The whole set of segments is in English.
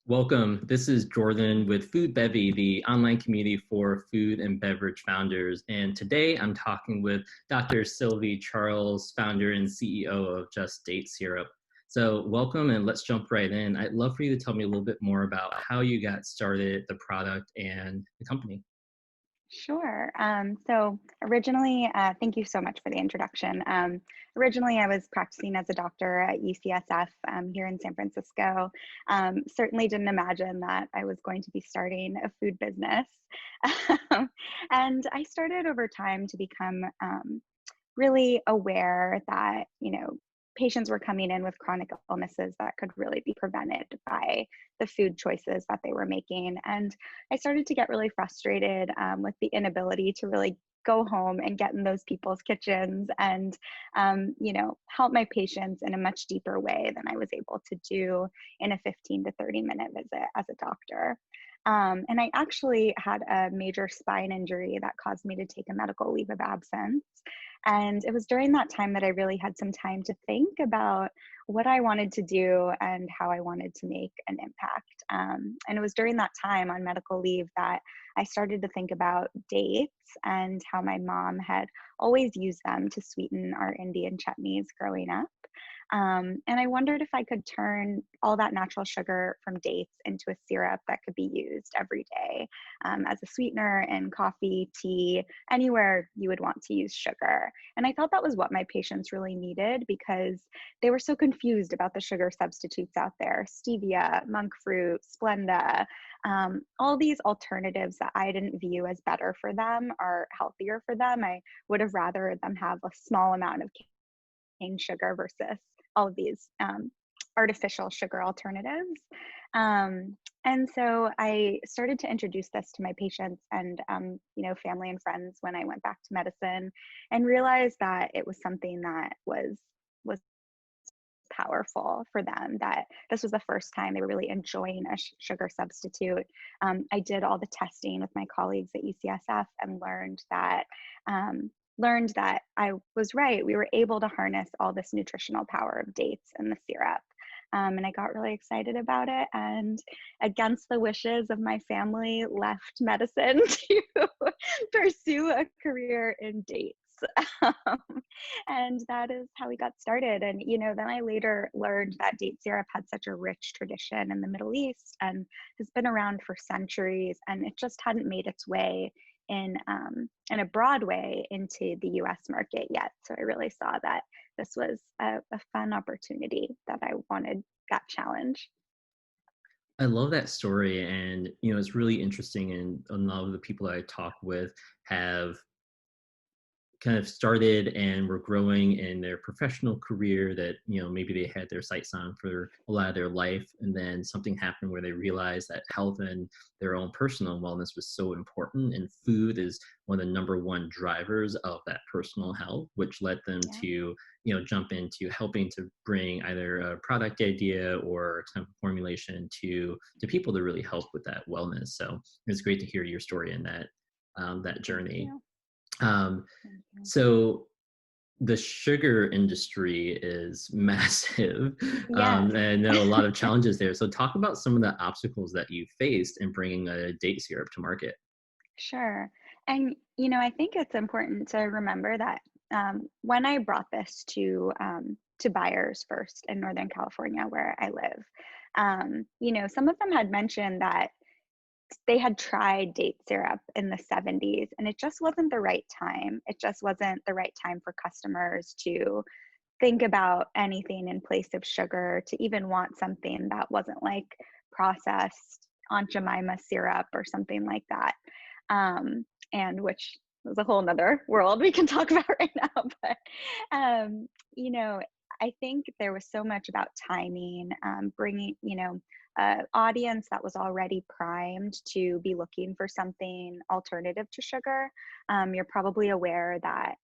Welcome. This is Jordan with Foodbevy, the online community for food and beverage founders. And today I'm talking with Dr. Sylvia Charles, founder and CEO of Just Date Syrup. So welcome, and let's jump right in. I'd love for you to tell me a little bit more about how you got started, the product, and the company. Sure. So originally, thank you so much for the introduction. Originally, I was practicing as a doctor at UCSF here in San Francisco. Certainly didn't imagine that I was going to be starting a food business. And I started over time to become really aware that, patients were coming in with chronic illnesses that could really be prevented by the food choices that they were making. And I started to get really frustrated with the inability to really go home and get in those people's kitchens and, help my patients in a much deeper way than I was able to do in a 15 to 30-minute visit as a doctor. And I actually had a major spine injury that caused me to take a medical leave of absence. And it was during that time that I really had some time to think about what I wanted to do and how I wanted to make an impact. And it was during that time on medical leave that I started to think about dates and how my mom had always used them to sweeten our Indian chutneys growing up. And I wondered if I could turn all that natural sugar from dates into a syrup that could be used every day as a sweetener in coffee, tea, anywhere you would want to use sugar. And I thought that was what my patients really needed because they were so confused about the sugar substitutes out there: stevia, monk fruit, Splenda, all these alternatives that I didn't view as better for them or healthier for them. I would have rather them have a small amount of cane sugar versus all of these artificial sugar alternatives. And so I started to introduce this to my patients and, family and friends when I went back to medicine, and realized that it was something that was powerful for them, that this was the first time they were really enjoying a sugar substitute. I did all the testing with my colleagues at UCSF and learned that I was right. We were able to harness all this nutritional power of dates in the syrup. And I got really excited about it, and against the wishes of my family, left medicine to pursue a career in dates. Um, and that is how we got started. And, then I later learned that date syrup had such a rich tradition in the Middle East and has been around for centuries, and it just hadn't made its way in a broad way into the US market yet. So I really saw that this was a fun opportunity, that I wanted that challenge. I love that story, and it's really interesting. And a lot of the people that I talk with have kind of started and were growing in their professional career that maybe they had their sights on for a lot of their life, and then something happened where they realized that health and their own personal wellness was so important, and food is one of the number one drivers of that personal health, which led them Yeah. to jump into helping to bring either a product idea or kind of formulation to people to really help with that wellness. So it's great to hear your story in that Thank journey. you. um, Thank you. so the sugar industry is massive, Yes. and I know a lot of challenges there. So talk about some of the obstacles that you faced in bringing a date syrup to market. Sure. And, I think it's important to remember that when I brought this to buyers first in Northern California, where I live, some of them had mentioned that they had tried date syrup in the 70s, and it just wasn't the right time. It just wasn't the right time for customers to think about anything in place of sugar, to even want something that wasn't like processed Aunt Jemima syrup or something like that. And which is a whole nother world we can talk about right now. But, um, you know, I think there was so much about timing, bringing, audience that was already primed to be looking for something alternative to sugar. You're probably aware that,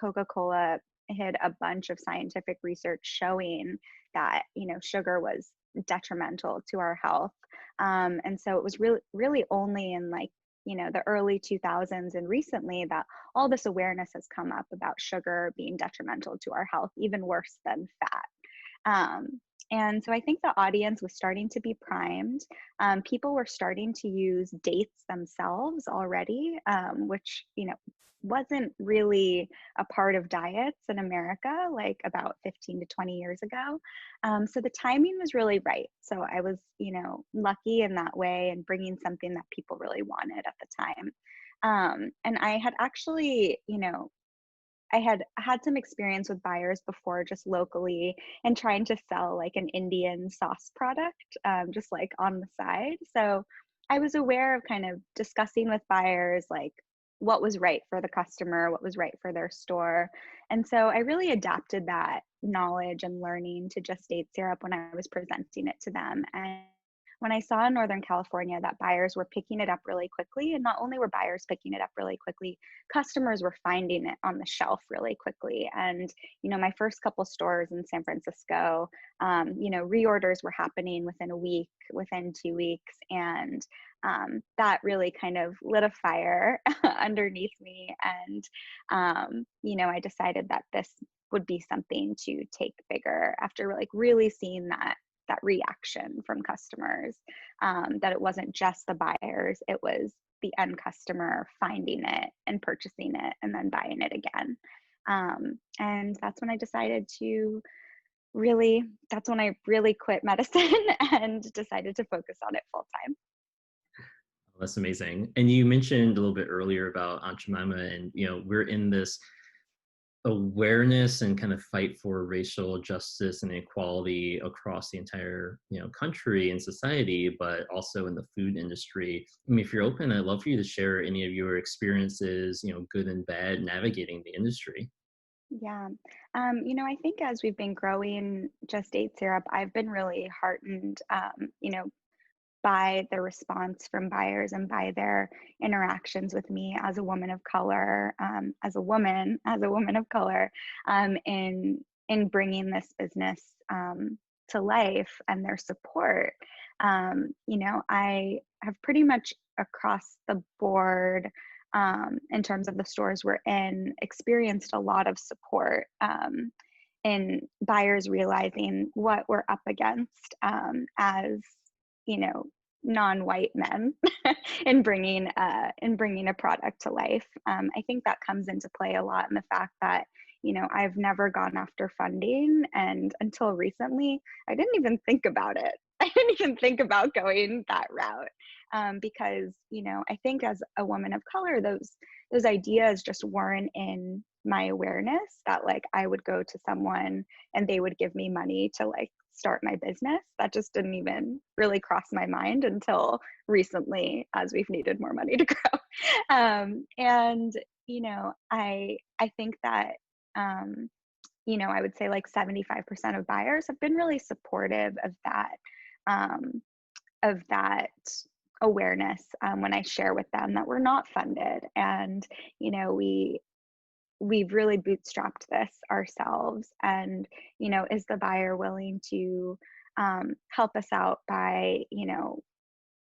Coca-Cola hid a bunch of scientific research showing that, sugar was detrimental to our health. And so it was really only in the early 2000s and recently that all this awareness has come up about sugar being detrimental to our health, even worse than fat. And so I think the audience was starting to be primed. People were starting to use dates themselves already, which, wasn't really a part of diets in America like about 15 to 20 years ago. So the timing was really right. So I was, lucky in that way and bringing something that people really wanted at the time. And I had actually, I had had some experience with buyers before just locally and trying to sell like an Indian sauce product, just like on the side. So I was aware of kind of discussing with buyers like what was right for the customer, what was right for their store. And so I really adapted that knowledge and learning to just date syrup when I was presenting it to them. And when I saw in Northern California that buyers were picking it up really quickly, and not only were buyers picking it up really quickly, customers were finding it on the shelf really quickly. And, my first couple stores in San Francisco, reorders were happening within a week, within 2 weeks. And that really kind of lit a fire underneath me. And, I decided that this would be something to take bigger after like really seeing that reaction from customers, that it wasn't just the buyers, it was the end customer finding it and purchasing it and then buying it again. And that's when I decided to that's when I really quit medicine and decided to focus on it full time. That's amazing. And you mentioned a little bit earlier about Aunt Jemima, and we're in this awareness and kind of fight for racial justice and equality across the entire country and society, but also in the food industry. I mean, if you're open, I'd love for you to share any of your experiences, good and bad, navigating the industry. Yeah. I think as we've been growing Just Date Syrup, I've been really heartened, by the response from buyers and by their interactions with me as a woman of color, as a woman of color, in bringing this business to life and their support. I have pretty much across the board, in terms of the stores we're in, experienced a lot of support. In buyers realizing what we're up against, as you know non-white men in bringing a product to life. I think that comes into play a lot in the fact that I've never gone after funding, and until recently I didn't even think about it. I didn't even think about going that route, because I think as a woman of color, those ideas just weren't in my awareness, that like I would go to someone and they would give me money to like start my business. That just didn't even really cross my mind until recently, as we've needed more money to grow. And I think that I would say like 75% of buyers have been really supportive um, of that awareness, when I share with them that we're not funded, and we've really bootstrapped this ourselves. And is the buyer willing to help us out by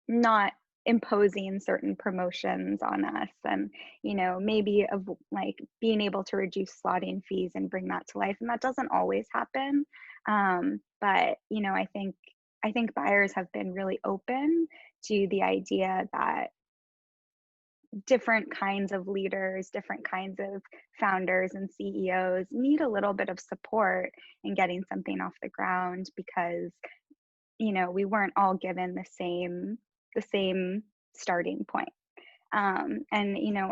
not imposing certain promotions on us, and maybe of like being able to reduce slotting fees and bring that to life. And that doesn't always happen, but I think buyers have been really open to the idea that different kinds of leaders, different kinds of founders and CEOs need a little bit of support in getting something off the ground, because we weren't all given the same starting point. And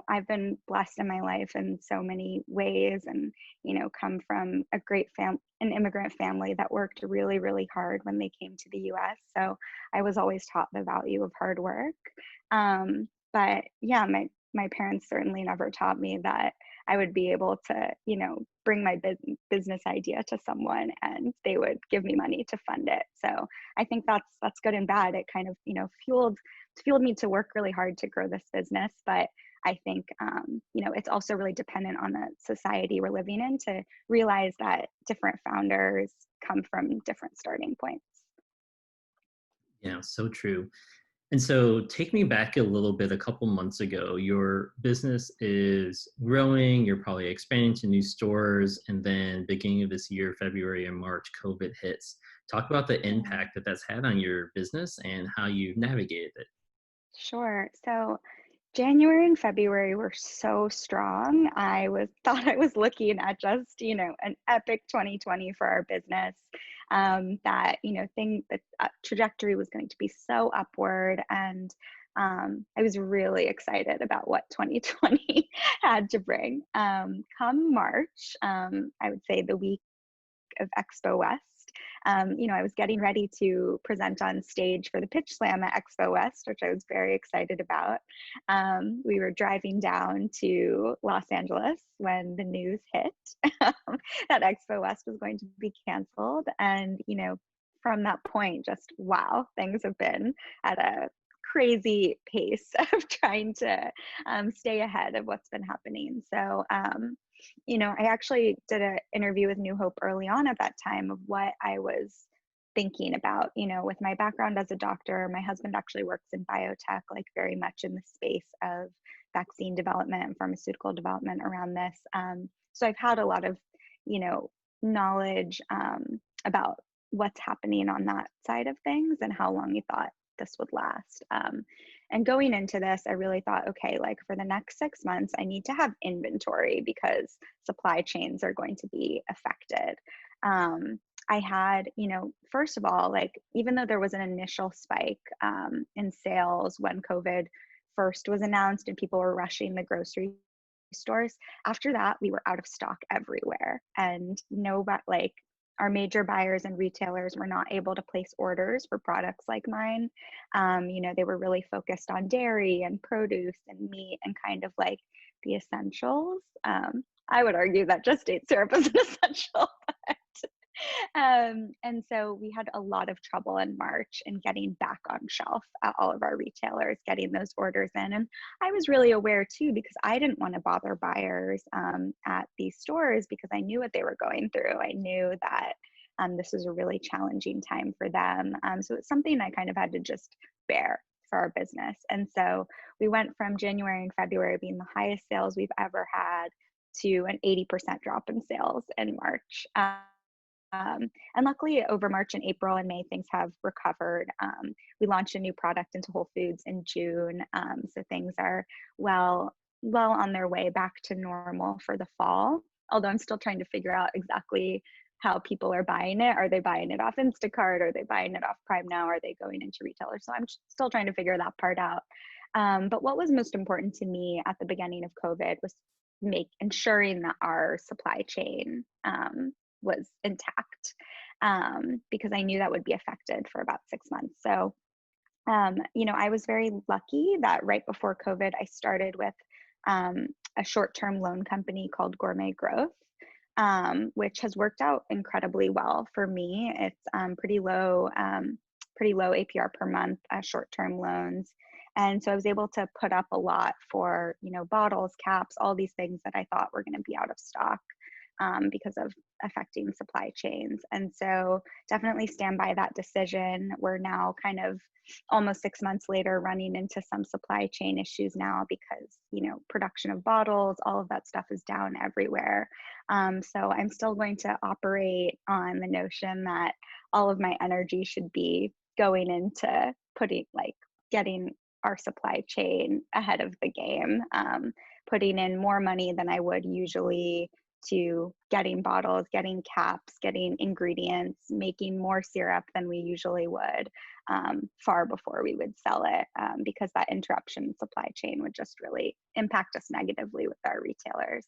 I've been blessed in my life in so many ways, and come from an immigrant family that worked really, really hard when they came to the US. So I was always taught the value of hard work. But yeah, my parents certainly never taught me that I would be able to bring my business idea to someone and they would give me money to fund it. So I think that's good and bad. It kind of fueled me to work really hard to grow this business. But I think it's also really dependent on the society we're living in to realize that different founders come from different starting points. Yeah, so true. And so take me back a little bit. A couple months ago, your business is growing, you're probably expanding to new stores, and then beginning of this year, February and March, COVID hits. Talk about the Yeah. impact that that's had on your business and how you've navigated it. Sure. So January and February were so strong. I was thought I was looking at just, an epic 2020 for our business. That, the trajectory was going to be so upward. And I was really excited about what 2020 had to bring. Come March, I would say the week of Expo West. I was getting ready to present on stage for the Pitch Slam at Expo West, which I was very excited about. We were driving down to Los Angeles when the news hit that Expo West was going to be canceled. And, from that point, just wow, things have been at a crazy pace of trying to stay ahead of what's been happening. So, I actually did an interview with New Hope early on at that time of what I was thinking about, with my background as a doctor. My husband actually works in biotech, like very much in the space of vaccine development and pharmaceutical development around this. So I've had a lot of, knowledge about what's happening on that side of things and how long he thought this would last. And going into this, I really thought, okay, like for the next 6 months, I need to have inventory because supply chains are going to be affected. I had, first of all, like even though there was an initial spike in sales when COVID first was announced and people were rushing the grocery stores, after that, we were out of stock everywhere. And no, but like our major buyers and retailers were not able to place orders for products like mine. They were really focused on dairy and produce and meat and kind of like the essentials. I would argue that just date syrup is an essential, but and so we had a lot of trouble in March in getting back on shelf at all of our retailers, getting those orders in. And I was really aware too, because I didn't want to bother buyers at these stores because I knew what they were going through. I knew that this was a really challenging time for them. So it's something I kind of had to just bear for our business. And so we went from January and February being the highest sales we've ever had to an 80% drop in sales in March. And luckily, over March and April and May, things have recovered. We launched a new product into Whole Foods in June, so things are well on their way back to normal for the fall. Although I'm still trying to figure out exactly how people are buying it. Are they buying it off Instacart? Are they buying it off Prime Now? Are they going into retailers? So I'm still trying to figure that part out. But what was most important to me at the beginning of COVID was ensuring that our supply chain was intact, because I knew that would be affected for about 6 months. So, I was very lucky that right before COVID, I started with a short-term loan company called Gourmet Growth, which has worked out incredibly well for me. It's pretty low APR per month, short-term loans. And so I was able to put up a lot for, bottles, caps, all these things that I thought were going to be out of stock because of affecting supply chains. And so definitely stand by that decision. We're now kind of almost 6 months later running into some supply chain issues now because, production of bottles, all of that stuff is down everywhere. So I'm still going to operate on the notion that all of my energy should be going into getting our supply chain ahead of the game, putting in more money than I would usually to getting bottles, getting caps, getting ingredients, making more syrup than we usually would, far before we would sell it, because that interruption in supply chain would just really impact us negatively with our retailers.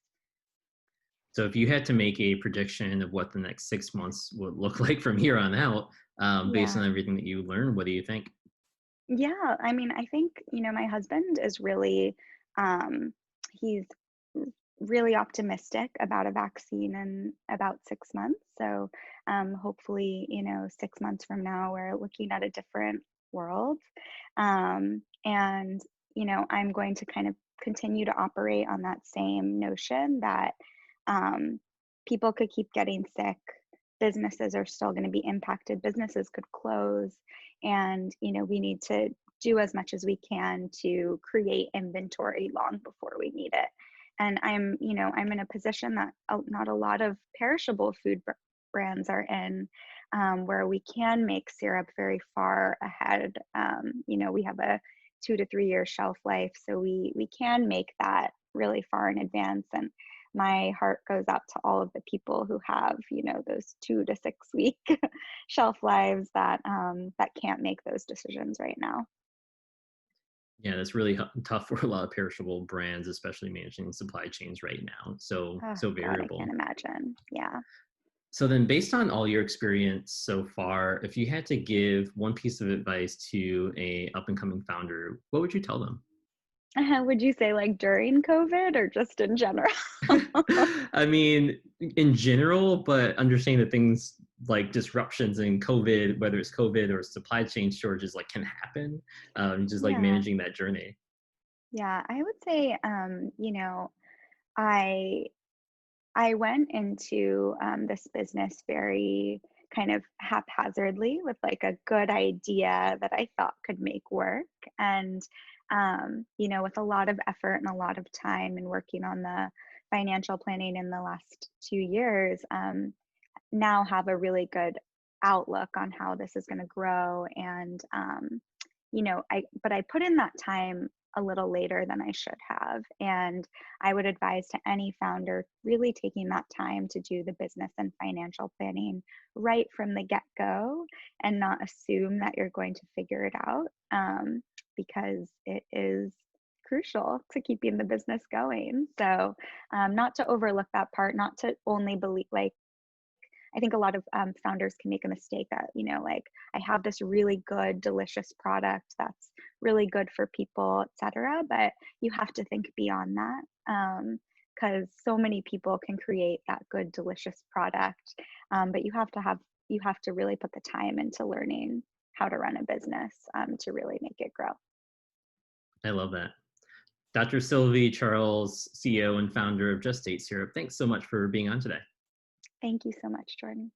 So if you had to make a prediction of what the next 6 months would look like from here on out, based on Yeah. everything that you learned, what do you think? Yeah, I mean, I think, my husband is really, he's really optimistic about a vaccine in about 6 months. So hopefully, 6 months from now, we're looking at a different world. And, I'm going to kind of continue to operate on that same notion that um, people could keep getting sick. Businesses are still going to be impacted. Businesses could close. And, we need to do as much as we can to create inventory long before we need it. And I'm in a position that not a lot of perishable food brands are in. where we can make syrup very far ahead. We have a 2 to 3 year shelf life, so we can make that really far in advance. And my heart goes out to all of the people who have, those 2 to 6 week shelf lives that can't make those decisions right now. Yeah, that's really tough for a lot of perishable brands, especially managing supply chains right now. So Oh so God, I can't variable. imagine. Yeah. So then, based on all your experience so far, if you had to give one piece of advice to a up and coming founder, what would you tell them? Would you say like during COVID or just in general? I mean, in general, but understanding that things like disruptions in COVID, whether it's COVID or supply chain shortages, like can happen. Just like Yeah. managing that journey. Yeah. I would say, I I went into this business very kind of haphazardly with like a good idea that I thought could make work. And, with a lot of effort and a lot of time and working on the financial planning in the last 2 years, now have a really good outlook on how this is going to grow. And I put in that time a little later than I should have. And I would advise to any founder really taking that time to do the business and financial planning right from the get-go, and not assume that you're going to figure it out, because it is crucial to keeping the business going. So, not to overlook that part, not to only believe, like, I think a lot of founders can make a mistake that, like, I have this really good, delicious product that's really good for people, etc. But you have to think beyond that, because so many people can create that good, delicious product. But you have to really put the time into learning how to run a business, to really make it grow. I love that. Dr. Sylvie Charles, CEO and founder of Just Date Syrup, thanks so much for being on today. Thank you so much, Jordan.